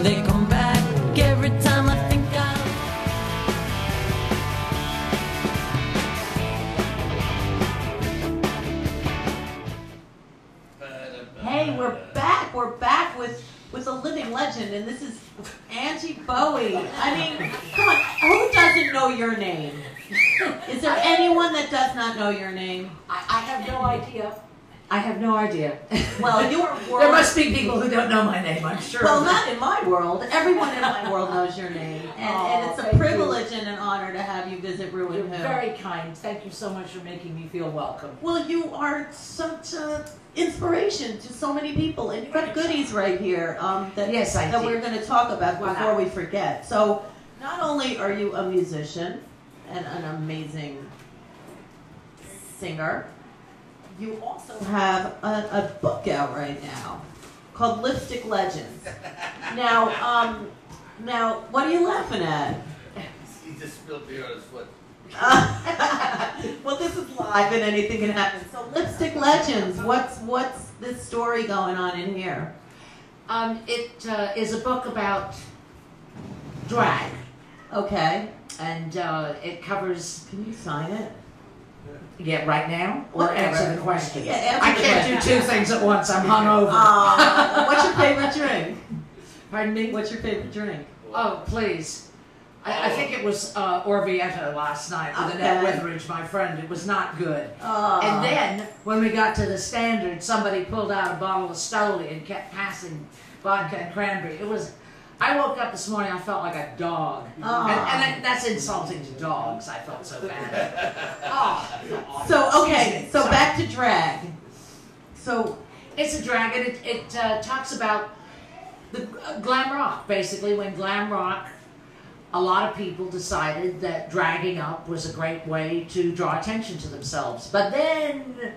They come back every time I think Hey, we're back. We're back with a living legend, and this is AnGiE BoWiE. I mean, come on, who doesn't know your name? Is there anyone that does not know your name? I have no idea. I have no idea. Well, your world... There must be people who don't know my name, I'm sure. Well, not in my world. Everyone in my world knows your name. And it's a privilege and an honor to have you visit ReW and WhO. You're very kind. Thank you so much for making me feel welcome. Well, you are such an inspiration to so many people. And you've got goodies right here that we're going to talk about before we forget. So, not only are you a musician and an amazing singer, you also have a book out right now called Lipstick Legends. Now, what are you laughing at? He just spilled beer on his foot. Well, this is live and anything can happen. So, Lipstick Legends, what's this story going on in here? It is a book about drag. Okay. And it covers... Can you sign it? Yeah, right now? Or Whatever. answer the question? Yeah, answer I the can't question. do two things at once. I'm hungover. What's your favorite drink? Pardon me? What's your favorite drink? Oh, please. I think it was Orvieto last night with Annette Witheridge, my friend. It was not good. And then, when we got to the standard, somebody pulled out a bottle of Stoli and kept passing vodka and cranberry. It was... I woke up this morning, I felt like a dog. And that's insulting to dogs. I felt so bad. So back to drag. So it's a drag, and it talks about the glam rock, basically. When glam rock, a lot of people decided that dragging up was a great way to draw attention to themselves. But then...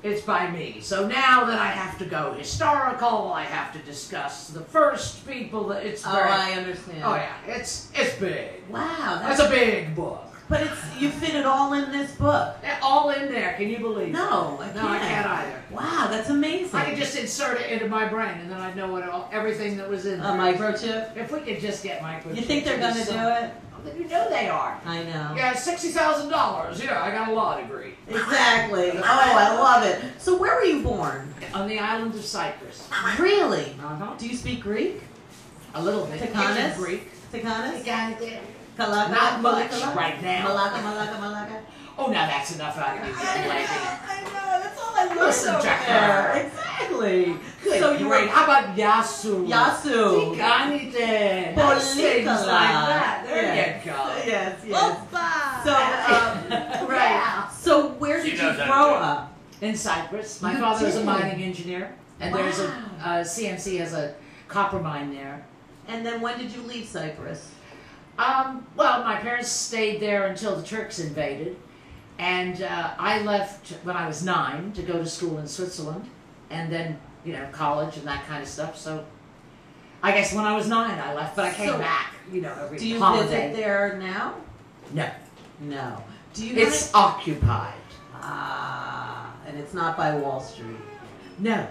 it's by me. So now that I have to go historical, I have to discuss the first people that it's very... I understand. Oh yeah, it's big. Wow. That's a big book. But you fit it all in this book. All in there, can you believe it? No, I can't. No, I can't either. Wow, that's amazing. I could just insert it into my brain and then I'd know everything that was in there. A microchip? If we could just get microchips. You think they're going to do it? You know they are. I know. Yeah, $60,000. Yeah, I got a law degree. Exactly. Oh, I love it. So where were you born? On the island of Cyprus. Really? Uh-huh. Do you speak Greek? A little bit. Takanis? Greek. Takanis? Not much right now. Malaka. Oh, now that's enough out of you, young lady. I know. That's all I learned Listen, over Jack. there. Exactly. Good, So you great. were... How about Yasu? Yasu. Tikanite. Things like that. There you go. Yes. Opa. So, right. Yeah. So where did you grow up? In Cyprus. My father was a mining engineer, and there's a CMC has a copper mine there. And then when did you leave Cyprus? Well, my parents stayed there until the Turks invaded, and I left when I was 9 to go to school in Switzerland, and then, college and that kind of stuff. So, I guess when I was 9 I left, but I came back, every holiday. Do you visit there now? No. No. Do you? It's occupied. And it's not by Wall Street. No.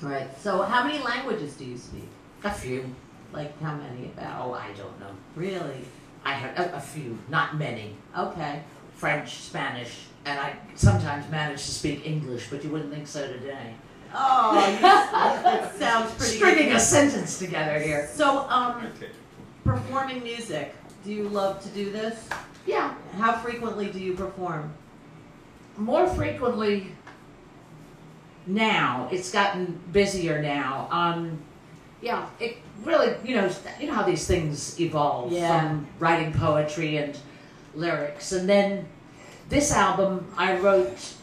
Right. So, how many languages do you speak? A few. Like how many about? Oh, I don't know. Really? I have a few, not many. Okay. French, Spanish, and I sometimes manage to speak English, but you wouldn't think so today. Oh, that sounds pretty Stringing good. a sentence together here. So, performing music. Do you love to do this? Yeah. How frequently do you perform? More frequently now. It's gotten busier now. Yeah, it really, you know how these things evolve from writing poetry and lyrics. And then this album I wrote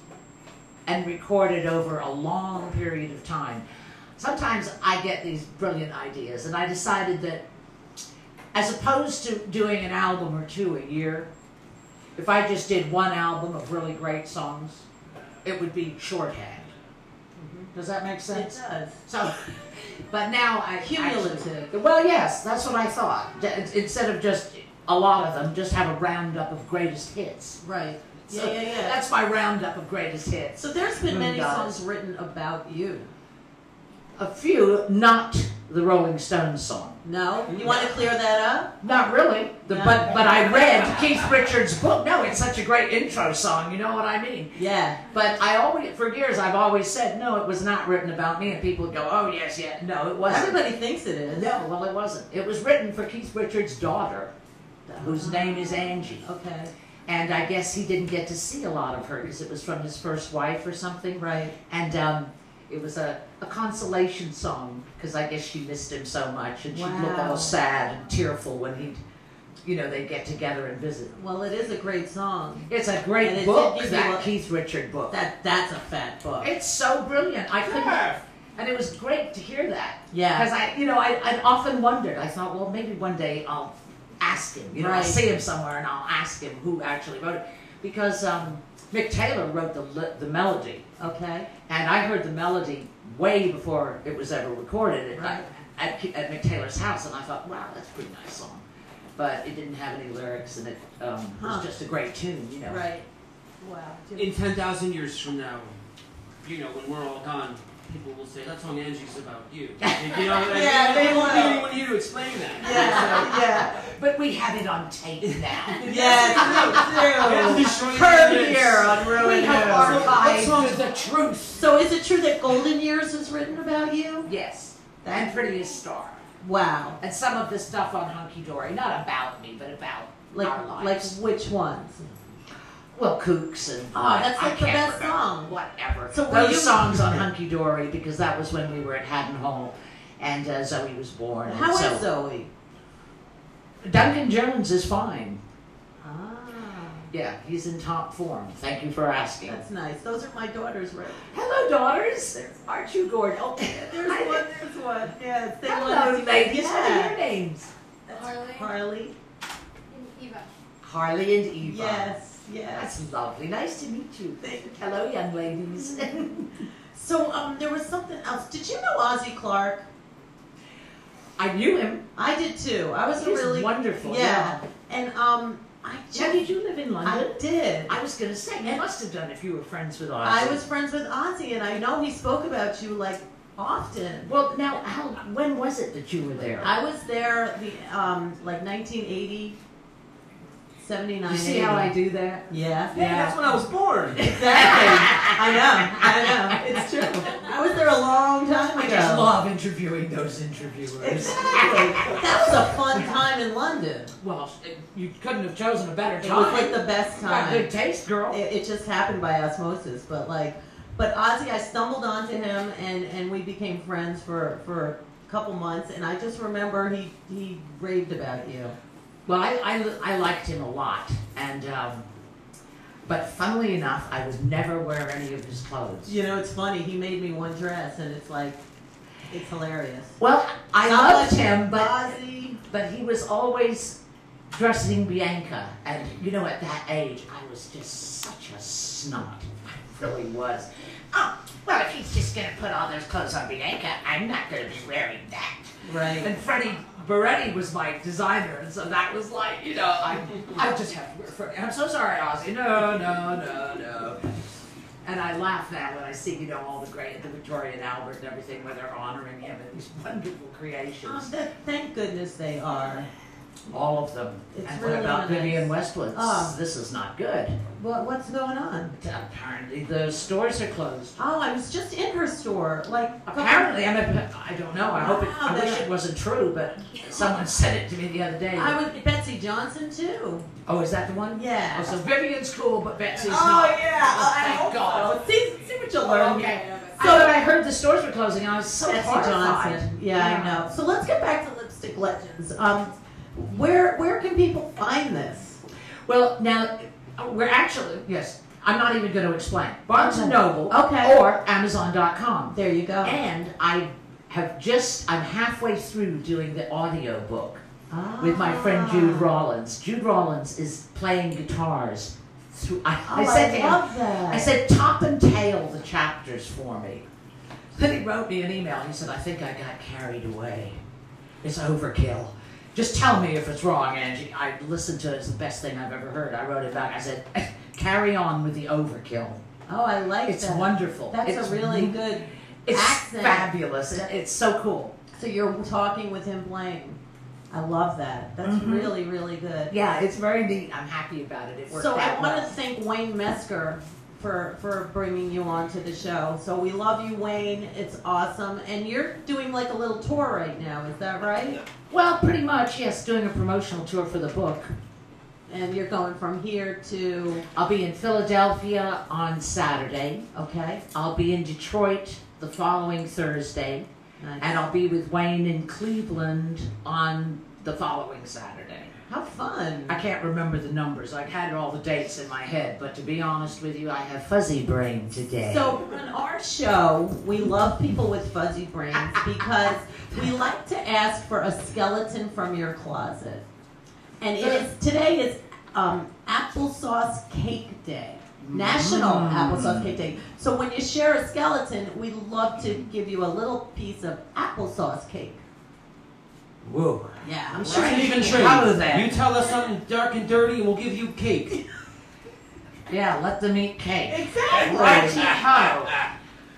and recorded over a long period of time. Sometimes I get these brilliant ideas, and I decided that as opposed to doing an album or two a year, if I just did one album of really great songs, it would be shorthand. Does that make sense? It does. So, but now I cumulative. Actually, well, yes, that's what I thought. Instead of just a lot of them, just have a roundup of greatest hits. Right. So Yeah. That's my roundup of greatest hits. So there's been many songs written about you. A few, not the Rolling Stones song. No? You want to clear that up? Not really. No. But I read Keith Richards' book. No, it's such a great intro song. You know what I mean? Yeah. But for years, I've always said, no, it was not written about me. And people would go, oh, yes, yeah. No, it wasn't. Everybody thinks it is. No, well, it wasn't. It was written for Keith Richards' daughter, whose name is AnGiE. Okay. And I guess he didn't get to see a lot of her because it was from his first wife or something. Right. And it was a consolation song because I guess she missed him so much, and she'd look all sad and tearful when they'd get together and visit. Well, it is a great song. It's a great book, that Keith Richards book. That's a fat book. It's so brilliant. I couldn't, and it was great to hear that. Yeah. Because I'd often wondered. I thought, well, maybe one day I'll ask him. I'll see him somewhere and I'll ask him who actually wrote it, because Mick Taylor wrote the melody. Okay. And I heard the melody way before it was ever recorded Right. at Mick Taylor's house, and I thought, wow, that's a pretty nice song. But it didn't have any lyrics, and it was just a great tune, Right. Wow. In 10,000 years from now, when we're all gone, people will say, that song AnGie's about you. They won't need anyone here to explain that. Yeah. But we have it on tape now. Yes, we do. Heard here on ReW and WhO. What song is the truth? So is it true that Golden Years is written about you? Yes. And Prettiest Star. Wow. And some of the stuff on Hunky Dory, not about me, but about our lives. Like which ones? Well, Kooks and that's like the best remember. song. Whatever. So those songs on Hunky Dory, because that was when we were at Haddon Hall, and Zoe was born. How is Zoe? Duncan Jones is fine. Ah. Yeah, he's in top form. Thank you for asking. That's nice. Those are my daughters, right? Hello, daughters. Aren't you gorgeous? Oh, There's one. Yes. Hello, ladies. What are your names? Harley. And Eva. Harley and Eva. Yes. That's lovely. Nice to meet you. Hello, young ladies. So, there was something else. Did you know Ozzie Clark? I knew him. I did too. I was He's really wonderful. Yeah. And Did you live in London? I did. I was going to say, you must have done if you were friends with Ozzie. I was friends with Ozzie, and I know he spoke about you like often. Well, now, when was it that you were there? I was there like 1980, 79. You see how I do that? Yeah. Hey, that's when I was born. Exactly. I know. It's true. I was there a long time ago. I just love interviewing those interviewers. Exactly. That was a fun time in London. Well, you couldn't have chosen a better It time. was like the best You got time. good taste, girl. It just happened by osmosis, but Ozzie, I stumbled onto him and we became friends for a couple months, and I just remember he raved about you. Well, I liked him a lot, and but funnily enough, I would never wear any of his clothes. It's funny. He made me one dress, and it's hilarious. Well, I loved him, Ozzie. but he was always dressing Bianca, and at that age, I was just such a snot. I really was. Oh, well, if he's just going to put all those clothes on Bianca, I'm not going to be wearing that. Right. And Freddie Beretti was my designer, and so that was like, I just have to wear Freddie. I'm so sorry, Ozzie. No. And I laugh now when I see, all the Victoria and Albert and everything, where they're honoring him and these wonderful creations. Thank goodness they are. All of them. It's and really what about nice. Vivian Westwood? Oh. This is not good. What's going on? Apparently the stores are closed. Oh, I was just in her store. Apparently, I don't know. I wish it wasn't true, but someone said it to me the other day. I was Betsy Johnson too. Oh, is that the one? Yeah. Oh, so Vivian's cool, but Betsy's not. Oh yeah. Oh, thank God. See what you learn. Okay. So I heard the stores were closing, and I was so Betsy horrified. Johnson. Yeah, I know. So let's get back to Lipstick Legends. Where can people find this? Well, now we're actually I'm not even going to explain. Barnes and Noble, Okay. or Amazon.com. There you go. And I'm halfway through doing the audio book with my friend Jude Rollins. Jude Rollins is playing guitars through. I said to him, that. I said, top and tail the chapters for me. Then he wrote me an email. He said, I think I got carried away. It's overkill. Just tell me if it's wrong, AnGiE. I listened to it. It's the best thing I've ever heard. I wrote it back. I said, carry on with the overkill. Oh, I like It's that. wonderful. That's It's a really good It's accent. fabulous. It's so cool. So you're talking with him playing. I love that. That's really, really good. Yeah, it's very neat. I'm happy about it. It worked So I out want well. to thank Wayne Mesker for bringing you on to the show. So we love you, Wayne. It's awesome. And you're doing like a little tour right now. Is that right? Well, pretty much, yes. Doing a promotional tour for the book. And you're going from here to... I'll be in Philadelphia on Saturday. Okay. I'll be in Detroit the following Thursday. Nice. And I'll be with Wayne in Cleveland on the following Saturday. How fun. I can't remember the numbers. I had all the dates in my head, but to be honest with you, I have fuzzy brain today. So on our show, we love people with fuzzy brains because we like to ask for a skeleton from your closet. And today is applesauce cake day. National Applesauce Cake Day. So when you share a skeleton, we'd love to give you a little piece of applesauce cake. Whoa. Yeah. I'm sure you even How is that? trade. You tell us something dark and dirty, and we'll give you cake. Yeah, let them eat cake. Exactly. Righty-ho.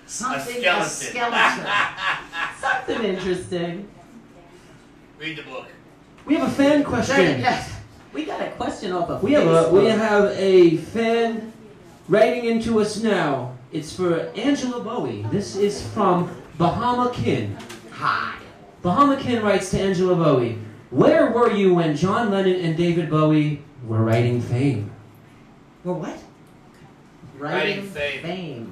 Something, A a skeleton. Something interesting. Read the book. We have a fan question. Yes. We got a question off of We have Facebook. a fan writing into us now. It's for AnGiE BoWiE. This is from Bahama Kin. Hi. Bahama Kin writes to AnGiE BoWiE. Where were you when John Lennon and David Bowie were writing Fame? Well, what? Writing Fame. Fame.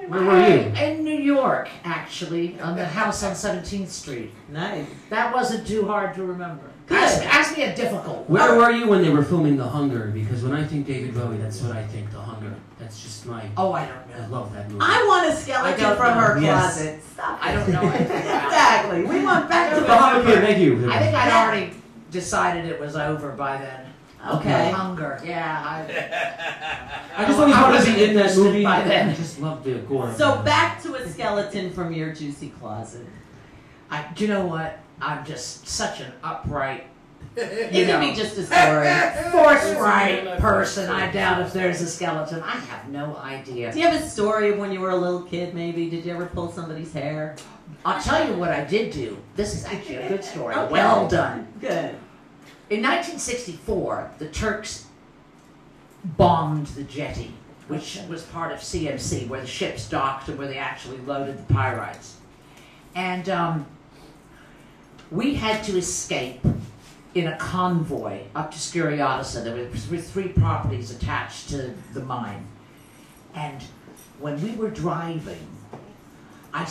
Where were you? In New York, actually, on the house on 17th Street. Nice. That wasn't too hard to remember. Good. Ask me a difficult one. Where were you when they were filming The Hunger? Because when I think David Bowie, that's what I think, The Hunger. That's just my... Oh, I don't I know. love that movie. I want a I skeleton don't from know. her Yes. closet. Stop I it. don't know anything about it. Exactly. We want back to Bahama Kin, the thank you. I think I'd already decided it was over by then. Okay. Hunger. Yeah. I just always I wanted to wasn't be in that interested movie. by then. I just love the gore. So back to a skeleton from your juicy closet. Do you know what? I'm just such an upright, It can be just a story. forthright person. I doubt if there's a skeleton. I have no idea. Do you have a story of when you were a little kid, maybe? Did you ever pull somebody's hair? I'll tell you what I did do. This is actually a good story. Okay. Well done. Good. In 1964, the Turks bombed the jetty, which was part of CMC, where the ships docked and where they actually loaded the pyrites. And we had to escape in a convoy up to Skiriotissa. There were 3 properties attached to the mine. And when we were driving, I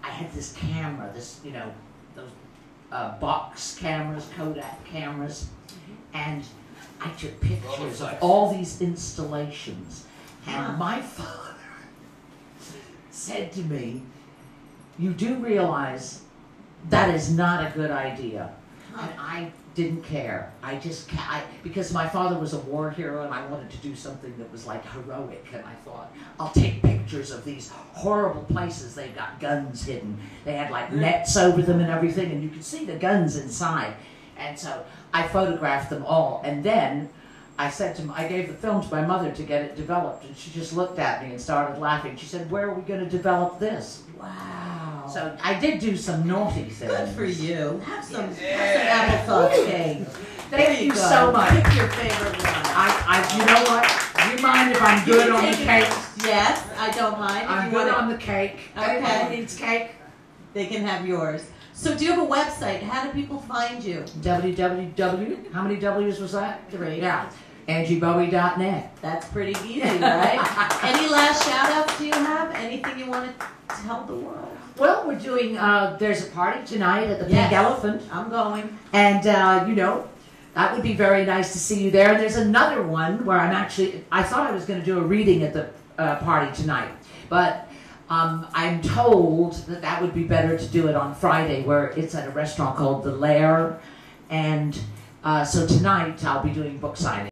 had this camera, those box cameras, Kodak cameras, and I took pictures of all these installations. And my father said to me, "You do realize that is not a good idea." And I didn't care. Because my father was a war hero and I wanted to do something that was like heroic, and I thought, I'll take pictures of these horrible places. They've got guns hidden. They had like nets over them and everything, and you could see the guns inside. And so I photographed them all, and then I gave the film to my mother to get it developed, and she just looked at me and started laughing. She said, "Where are we going to develop this?" Wow. So I did do some naughty things. Good for you. Have some applesauce cake. Thank you go. so much. Pick your favorite one. You know what? Do you mind if I'm good on the cake? Yes, I don't mind. If I'm you good wanna- on the cake. Okay. Anybody needs cake? They can have yours. So do you have a website? How do people find you? www. How many W's was that? 3. Yeah. AnGieBoWiE.net. That's pretty easy, right? Any last shout-outs do you have? Anything you want to tell the world? Well, we're doing, there's a party tonight at the Yes. Pink Elephant. I'm going. And, that would be very nice to see you there. And there's another one where I thought I was going to do a reading at the party tonight. But I'm told that would be better to do it on Friday, where it's at a restaurant called The Lair. And so tonight I'll be doing book signing.